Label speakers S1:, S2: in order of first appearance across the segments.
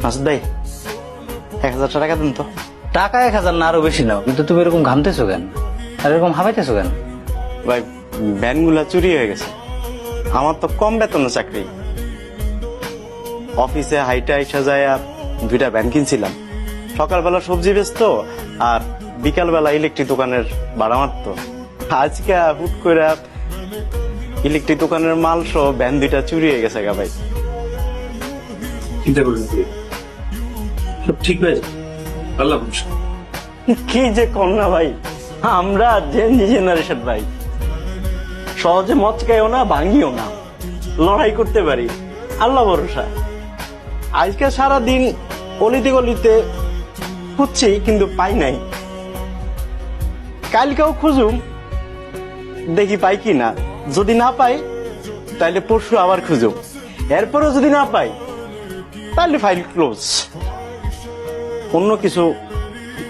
S1: মাসুদ ভাই 1000 টাকা দিন তো।
S2: টাকা 1000 না আরো বেশি নাও, কিন্তু তুমি এরকম ঘামতেছো কেন আর এরকম হামাইতেছো কেন?
S1: ভাই ভ্যানগুলা চুরি হয়ে গেছে। আমার তো কম বেতনের চাকরি, অফিসে হাইটা আইসা যায় 2টা ভ্যান কিনছিলাম। সকালবেলা সবজি বেচতো আর বিকালবেলা ইলেকট্রিক দোকানের ভাড়া মারতো। আজকে হুট করে ইলেকট্রিক দোকানের মাল সহ ভ্যান 2টা চুরি হয়ে গেছে গা ভাই।
S3: চিন্তা করবেন না, সব ঠিক হয়ে যাবে, আল্লাহ ভরসা।
S1: কি যে কন্যা ভাই, আমরা জেনজি জেনারেশন ভাই, সহজে মচকাইও না ভাঙিও না, লড়াই করতে পারি, আল্লাহ ভরসা। আজকে সারা দিন অলিতে গলিতে খুঁজছি কিন্তু পাই নাই। কালকেও খুঁজুম, দেখি পাই কি না। যদি না পাই তাহলে পরশু আবার খুঁজুম, এরপরেও যদি না পাই তাহলে ফাইল ক্লোজ। অন্য কিছু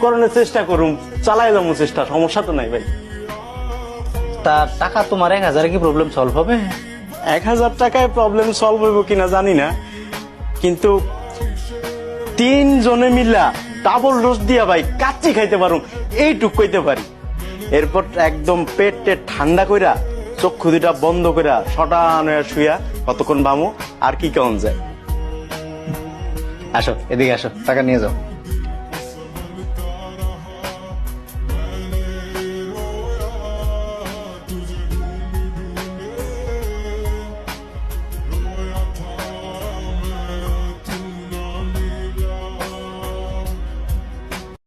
S1: করানোর চেষ্টা করুম, চালাই যাবো চেষ্টা, সমস্যা তো নাই ভাই।
S2: তা টাকা তোমার 1000 কি প্রবলেম সলভ হবে?
S1: 1000 টাকায় প্রবলেম সলভ হইব কিনা জানি না, কিন্তু 3 জনে মিলা ডাবল ডোজ দিয়া ভাই কাচ্চি খাইতে পারুম, এইটুক কইতে পারি। এরপর একদম পেট ঠান্ডা কইরা চক্ষু 2টা বন্ধ কইরা শটান হইয়া শুইয়া কতক্ষণ বামু আর কি কেমন যায়।
S2: আসো এদিকে আসো, টাকা নিয়ে যাও।